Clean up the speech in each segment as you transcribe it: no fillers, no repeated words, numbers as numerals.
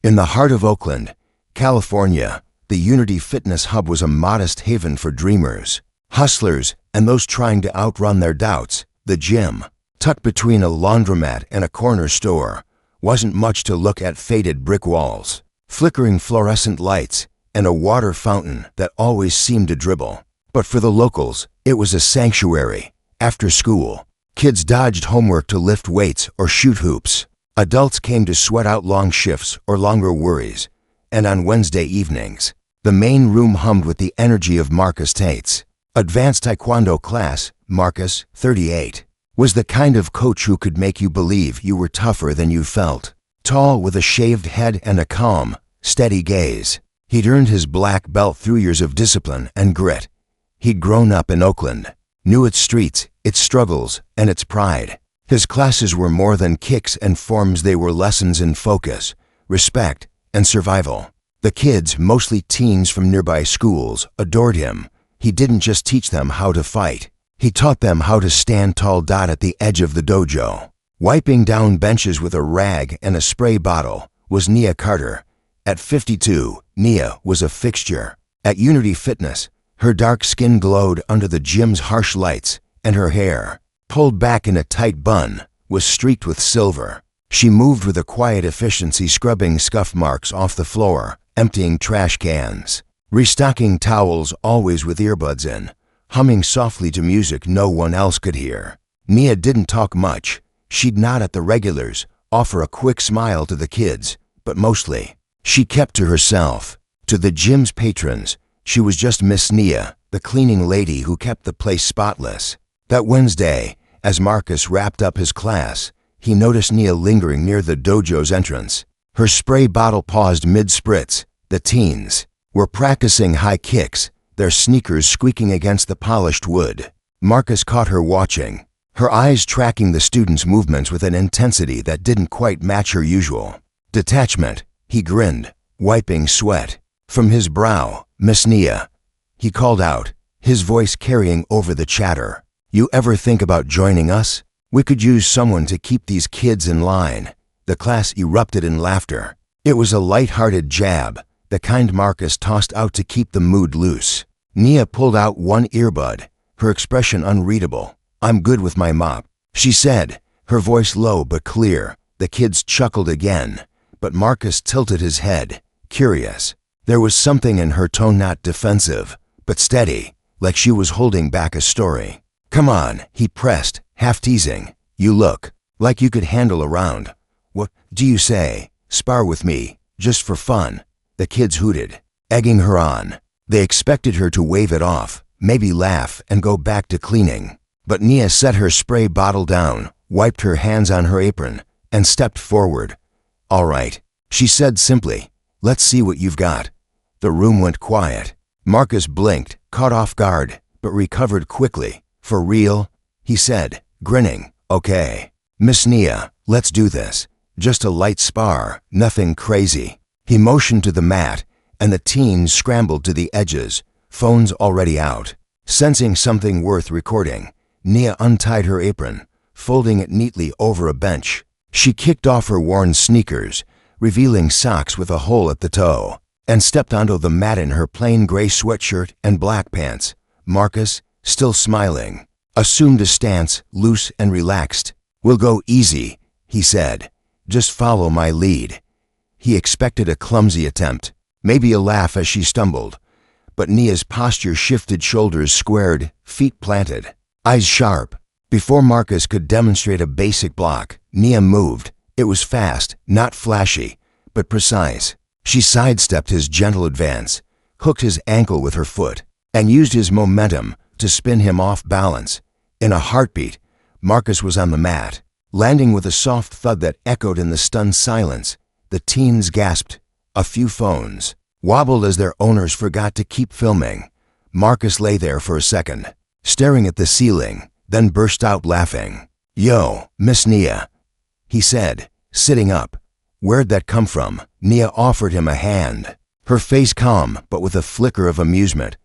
In the heart of Oakland, California, the Unity Fitness Hub was a modest haven for dreamers, hustlers, and those trying to outrun their doubts. The gym, tucked between a laundromat and a corner store, wasn't much to look at. Faded brick walls, flickering fluorescent lights, and a water fountain that always seemed to dribble. But for the locals, it was a sanctuary. After school, kids dodged homework to lift weights or shoot hoops. Adults came to sweat out long shifts or longer worries. And on Wednesday evenings, the main room hummed with the energy of Marcus Tate's advanced taekwondo class. Marcus, 38, was the kind of coach who could make you believe you were tougher than you felt. Tall, with a shaved head and a calm, steady gaze, he'd earned his black belt through years of discipline and grit. He'd grown up in Oakland, knew its streets, its struggles, and its pride. His classes were more than kicks and forms. They were lessons in focus, respect, and survival. The kids, mostly teens from nearby schools, adored him. He didn't just teach them how to fight. He taught them how to stand tall. At the edge of the dojo, wiping down benches with a rag and a spray bottle, was Nia Carter. At 52, Nia was a fixture. At Unity Fitness, her dark skin glowed under the gym's harsh lights, and her hair, pulled back in a tight bun, was streaked with silver. She moved with a quiet efficiency, scrubbing scuff marks off the floor, emptying trash cans, restocking towels, always with earbuds in, humming softly to music no one else could hear. Nia didn't talk much. She'd nod at the regulars, offer a quick smile to the kids, but mostly, she kept to herself. To the gym's patrons, she was just Miss Nia, the cleaning lady who kept the place spotless. That Wednesday, as Marcus wrapped up his class, he noticed Nia lingering near the dojo's entrance. Her spray bottle paused mid-spritz. The teens were practicing high kicks, their sneakers squeaking against the polished wood. Marcus caught her watching, her eyes tracking the students' movements with an intensity that didn't quite match her usual detachment. He grinned, wiping sweat from his brow. "Miss Nia," he called out, his voice carrying over the chatter. "You ever think about joining us? We could use someone to keep these kids in line." The class erupted in laughter. It was a light-hearted jab, the kind Marcus tossed out to keep the mood loose. Nia pulled out one earbud, her expression unreadable. "I'm good with my mop," she said, her voice low but clear. The kids chuckled again, but Marcus tilted his head, curious. There was something in her tone, not defensive, but steady, like she was holding back a story. "Come on," he pressed, half teasing. "You look like you could handle a round. What do you say? Spar with me, just for fun." The kids hooted, egging her on. They expected her to wave it off, maybe laugh and go back to cleaning. But Nia set her spray bottle down, wiped her hands on her apron, and stepped forward. "All right," she said simply. "Let's see what you've got." The room went quiet. Marcus blinked, caught off guard, but recovered quickly. "For real?" he said, grinning. "Okay. Miss Nia, let's do this. Just a light spar, nothing crazy." He motioned to the mat, and the teens scrambled to the edges, phones already out. Sensing something worth recording, Nia untied her apron, folding it neatly over a bench. She kicked off her worn sneakers, revealing socks with a hole at the toe, and stepped onto the mat in her plain gray sweatshirt and black pants. Marcus, still smiling, assumed a stance, loose and relaxed. "We'll go easy," he said. "Just follow my lead." He expected a clumsy attempt, maybe a laugh as she stumbled. But Nia's posture shifted, shoulders squared, feet planted, eyes sharp. Before Marcus could demonstrate a basic block, Nia moved. It was fast, not flashy, but precise. She sidestepped his gentle advance, hooked his ankle with her foot, and used his momentum to spin him off balance. In a heartbeat, Marcus was on the mat, landing with a soft thud that echoed in the stunned silence. The teens gasped. A few phones wobbled as their owners forgot to keep filming. Marcus lay there for a second, staring at the ceiling, then burst out laughing. "Yo, Miss Nia," he said, sitting up. "Where'd that come from?" Nia offered him a hand, her face calm but with a flicker of amusement.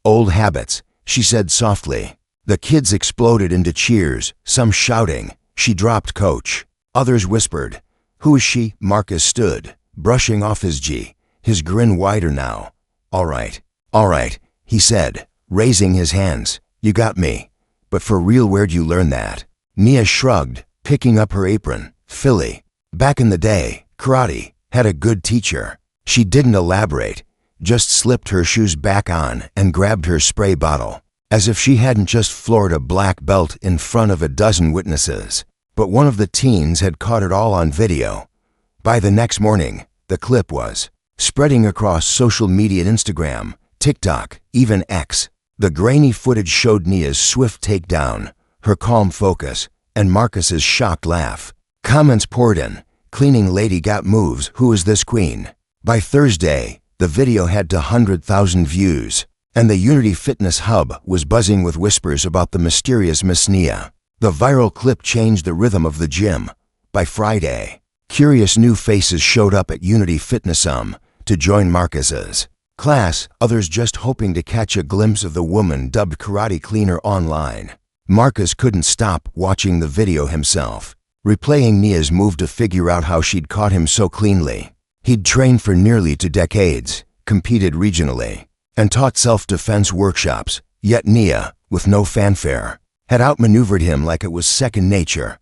"Old habits," she said softly. The kids exploded into cheers, some shouting, "She dropped coach." Others whispered, "Who is she?" Marcus stood, brushing off his grin wider now. All right, he said, raising his hands. You got me. But for real, where'd you learn that? Nia shrugged, picking up her apron. Philly. Back in the day, karate had a good teacher. She didn't elaborate, just slipped her shoes back on and grabbed her spray bottle, as if she hadn't just floored a black belt in front of a dozen witnesses. But one of the teens had caught it all on video. By the next morning, the clip was spreading across social media, Instagram, TikTok, even X. The grainy footage showed Nia's swift takedown, her calm focus, and Marcus's shocked laugh. Comments poured in. Cleaning lady got moves, who is this queen? By Thursday, the video had 100,000 views, and the Unity Fitness Hub was buzzing with whispers about the mysterious Miss Nia. The viral clip changed the rhythm of the gym. By Friday, curious new faces showed up at Unity Fitness to join Marcus's class, others just hoping to catch a glimpse of the woman dubbed Karate Cleaner online. Marcus couldn't stop watching the video himself, replaying Nia's move to figure out how she'd caught him so cleanly. He'd trained for nearly 2 decades, competed regionally, and taught self-defense workshops, yet Nia, with no fanfare, had outmaneuvered him like it was second nature.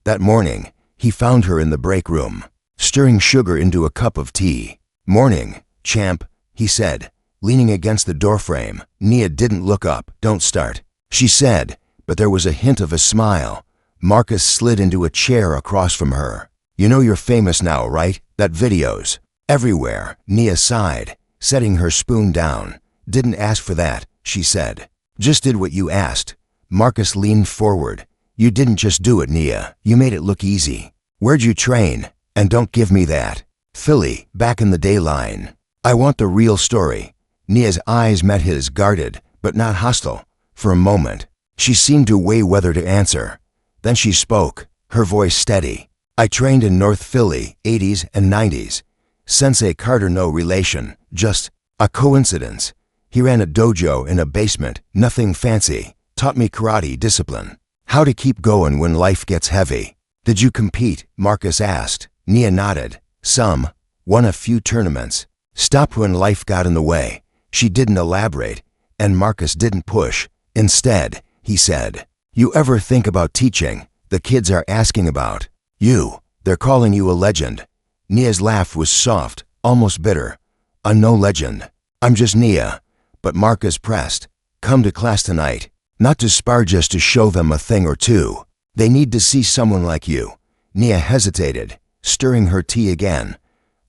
That morning, he found her in the break room, stirring sugar into a cup of tea. "Morning, champ," he said, leaning against the doorframe. Nia didn't look up. "Don't start," she said, but there was a hint of a smile. Marcus slid into a chair across from her. "You know you're famous now, right? That video's everywhere." Nia sighed, setting her spoon down. "Didn't ask for that," she said. "Just did what you asked." Marcus leaned forward. "You didn't just do it, Nia. You made it look easy. Where'd you train? And don't give me that Philly, back in the day line. I want the real story." Nia's eyes met his, guarded, but not hostile. For a moment, she seemed to weigh whether to answer. Then she spoke, her voice steady. "I trained in North Philly, 80s and 90s. Sensei Carter, no relation, just a coincidence. He ran a dojo in a basement, nothing fancy. Taught me karate discipline. How to keep going when life gets heavy." "Did you compete?" Marcus asked. Nia nodded. "Some. Won a few tournaments. Stopped when life got in the way." She didn't elaborate, and Marcus didn't push. Instead, he said, "You ever think about teaching? The kids are asking about you. They're calling you a legend." Nia's laugh was soft, almost bitter. "No legend. I'm just Nia." But Marcus pressed. "Come to class tonight. Not to spar, just to show them a thing or two. They need to see someone like you." Nia hesitated, stirring her tea again.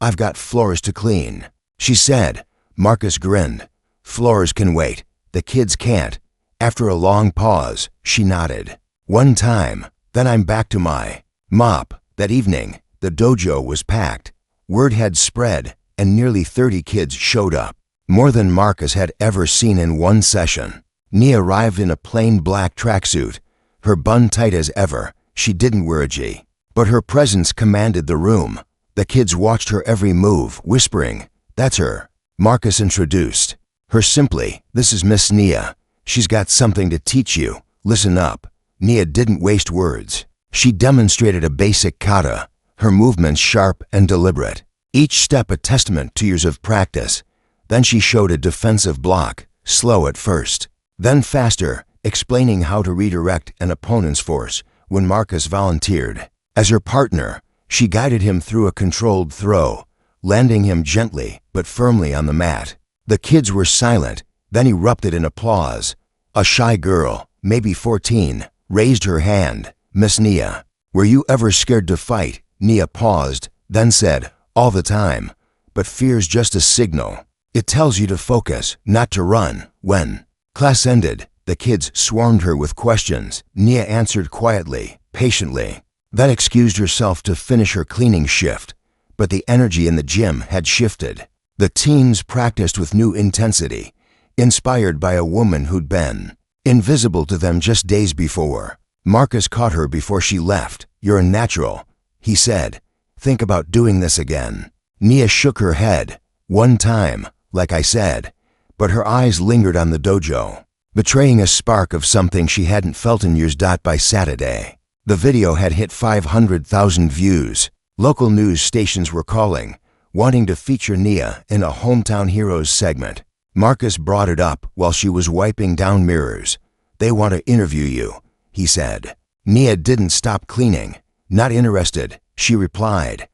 "I've got floors to clean," she said. Marcus grinned. "Floors can wait. The kids can't." After a long pause, she nodded. "One time, then I'm back to my mop." That evening, the dojo was packed. Word had spread, and nearly 30 kids showed up, more than Marcus had ever seen in one session. Nia arrived in a plain black tracksuit, her bun tight as ever. She didn't wear a gi, but her presence commanded the room. The kids watched her every move, whispering, "That's her." Marcus introduced her simply, "This is Miss Nia. She's got something to teach you. Listen up." Nia didn't waste words. She demonstrated a basic kata, her movements sharp and deliberate, each step a testament to years of practice. Then she showed a defensive block, slow at first, then faster, explaining how to redirect an opponent's force when Marcus volunteered. As her partner, she guided him through a controlled throw, landing him gently but firmly on the mat. The kids were silent, then erupted in applause. A shy girl, maybe 14, raised her hand. "Miss Nia, were you ever scared to fight?" Nia paused, then said, "All the time. But fear's just a signal. It tells you to focus, not to run." When class ended, the kids swarmed her with questions. Nia answered quietly, patiently, then excused herself to finish her cleaning shift. But the energy in the gym had shifted. The teens practiced with new intensity, inspired by a woman who'd been invisible to them just days before. Marcus caught her before she left. "You're a natural," he said. "Think about doing this again." Nia shook her head. "One time, like I said," but her eyes lingered on the dojo, betraying a spark of something she hadn't felt in years. By Saturday, the video had hit 500,000 views. Local news stations were calling, wanting to feature Nia in a Hometown Heroes segment. Marcus brought it up while she was wiping down mirrors. "They want to interview you," he said. Nia didn't stop cleaning. "Not interested," she replied.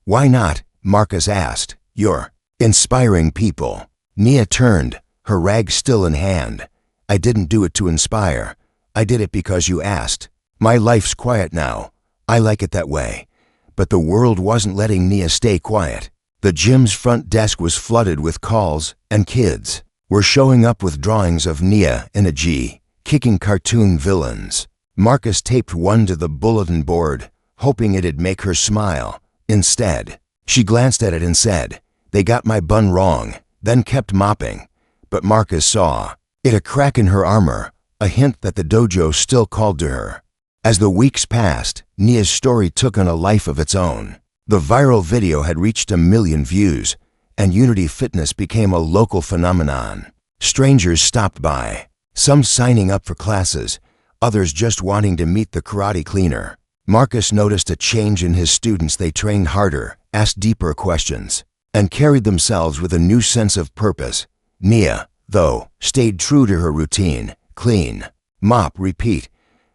"Why not?" Marcus asked. "You're inspiring people." Nia turned, her rag still in hand. "I didn't do it to inspire. I did it because you asked. My life's quiet now. I like it that way." But the world wasn't letting Nia stay quiet. The gym's front desk was flooded with calls, and kids were showing up with drawings of Nia in a G, kicking cartoon villains. Marcus taped one to the bulletin board, hoping it'd make her smile. Instead, she glanced at it and said, "They got my bun wrong," then kept mopping. But Marcus saw it, a crack in her armor, a hint that the dojo still called to her. As the weeks passed, Nia's story took on a life of its own. The viral video had reached 1 million views, and Unity Fitness became a local phenomenon. Strangers stopped by, some signing up for classes, others just wanting to meet the karate cleaner. Marcus noticed a change in his students. They trained harder, asked deeper questions, and carried themselves with a new sense of purpose. Nia, though, stayed true to her routine: clean, mop, repeat.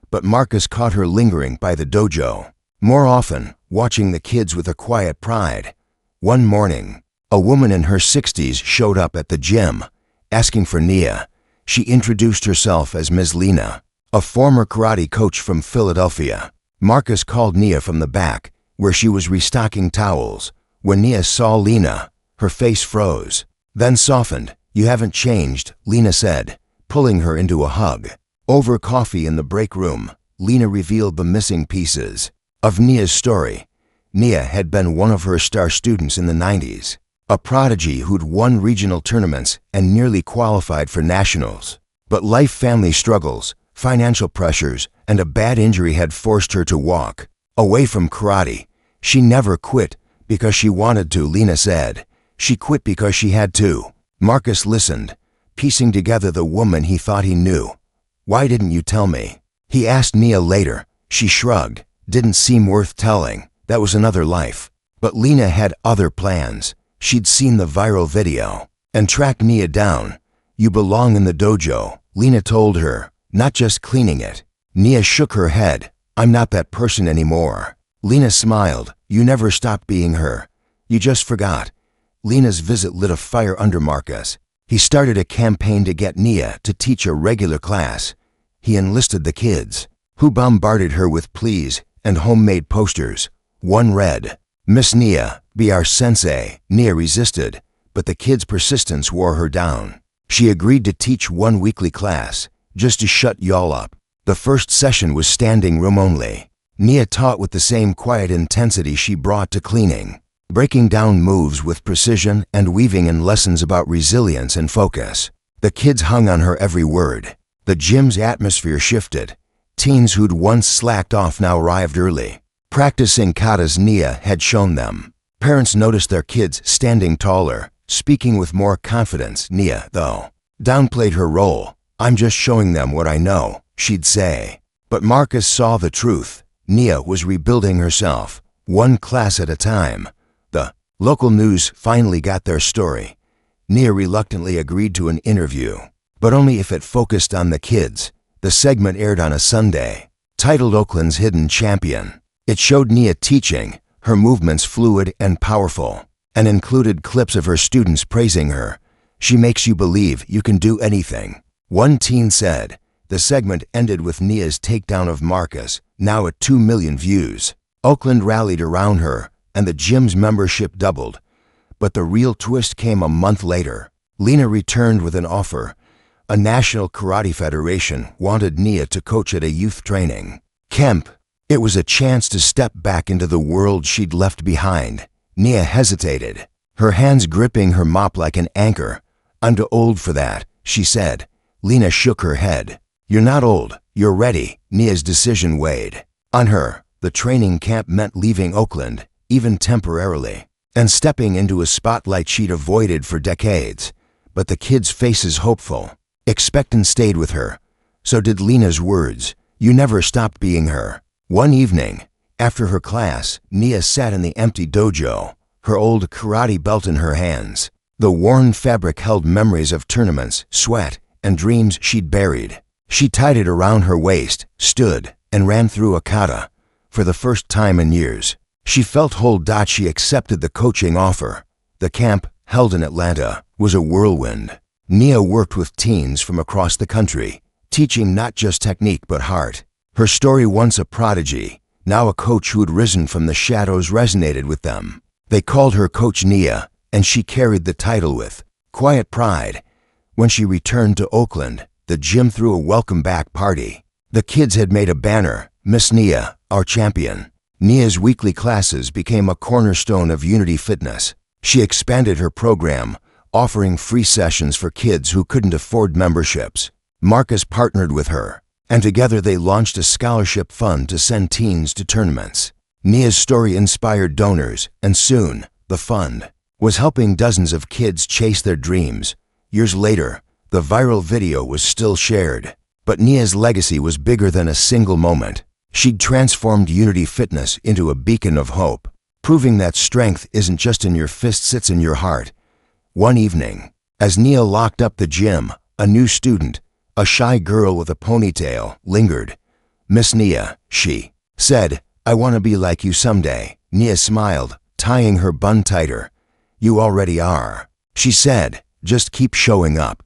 But Marcus caught her lingering by the dojo, more often, watching the kids with a quiet pride. One morning, a woman in her 60s showed up at the gym, asking for Nia. She introduced herself as Ms. Lena, a former karate coach from Philadelphia. Marcus called Nia from the back, where she was restocking towels. When Nia saw Lena, her face froze, then softened. "You haven't changed," Lena said, pulling her into a hug. Over coffee in the break room, Lena revealed the missing pieces of Nia's story. Nia had been one of her star students in the 90s, a prodigy who'd won regional tournaments and nearly qualified for nationals. But life, family struggles, financial pressures, and a bad injury had forced her to walk away from karate. She never quit because she wanted to, Lena said. She quit because she had to. Marcus listened, piecing together the woman he thought he knew. "Why didn't you tell me?" he asked Nia later. She shrugged. "Didn't seem worth telling. That was another life." But Lena had other plans. She'd seen the viral video and tracked Nia down. "You belong in the dojo," Lena told her, "not just cleaning it." Nia shook her head. "I'm not that person anymore." Lena smiled. "You never stopped being her. You just forgot." Lena's visit lit a fire under Marcus. He started a campaign to get Nia to teach a regular class. He enlisted the kids, who bombarded her with pleas and homemade posters. One read, "Miss Nia, be our sensei." Nia resisted, but the kids' persistence wore her down. She agreed to teach one weekly class, just to shut y'all up. The first session was standing room only. Nia taught with the same quiet intensity she brought to cleaning, breaking down moves with precision and weaving in lessons about resilience and focus. The kids hung on her every word. The gym's atmosphere shifted. Teens who'd once slacked off now arrived early, practicing katas Nia had shown them. Parents noticed their kids standing taller, speaking with more confidence. Nia, though, downplayed her role. "I'm just showing them what I know," she'd say. But Marcus saw the truth. Nia was rebuilding herself, one class at a time. The local news finally got their story. Nia reluctantly agreed to an interview, but only if it focused on the kids. The segment aired on a Sunday, titled Oakland's Hidden Champion. It showed Nia teaching, her movements fluid and powerful, and included clips of her students praising her. "She makes you believe you can do anything," one teen said. The segment ended with Nia's takedown of Marcus, now at 2 million views. Oakland rallied around her, and the gym's membership doubled. But the real twist came a month later. Lena returned with an offer. A national karate federation wanted Nia to coach at a youth training camp. It was a chance to step back into the world she'd left behind. Nia hesitated, her hands gripping her mop like an anchor. "I'm too old for that," she said. Lena shook her head. "You're not old, you're ready." Nia's decision weighed on her. The training camp meant leaving Oakland, even temporarily, and stepping into a spotlight she'd avoided for decades. But the kids' faces hopeful, expectant stayed with her. So did Lena's words. You never stopped being her. One evening, after her class, Nia sat in the empty dojo, her old karate belt in her hands. The worn fabric held memories of tournaments, sweat, and dreams she'd buried. She tied it around her waist, stood, and ran through a kata. For the first time in years, she felt whole. She accepted the coaching offer. The camp, held in Atlanta, was a whirlwind. Nia worked with teens from across the country, teaching not just technique but heart. Her story, once a prodigy, now a coach who had risen from the shadows, resonated with them. They called her Coach Nia, and she carried the title with quiet pride. When she returned to Oakland, the gym threw a welcome back party. The kids had made a banner, "Miss Nia, our champion." Nia's weekly classes became a cornerstone of Unity Fitness. She expanded her program, offering free sessions for kids who couldn't afford memberships. Marcus partnered with her, and together they launched a scholarship fund to send teens to tournaments. Nia's story inspired donors, and soon, the fund was helping dozens of kids chase their dreams. Years later, the viral video was still shared, but Nia's legacy was bigger than a single moment. She'd transformed Unity Fitness into a beacon of hope, proving that strength isn't just in your fists, it's in your heart. One evening, as Nia locked up the gym, a new student, a shy girl with a ponytail, lingered. "Miss Nia," she said, "I want to be like you someday." Nia smiled, tying her bun tighter. "You already are," she said. "Just keep showing up."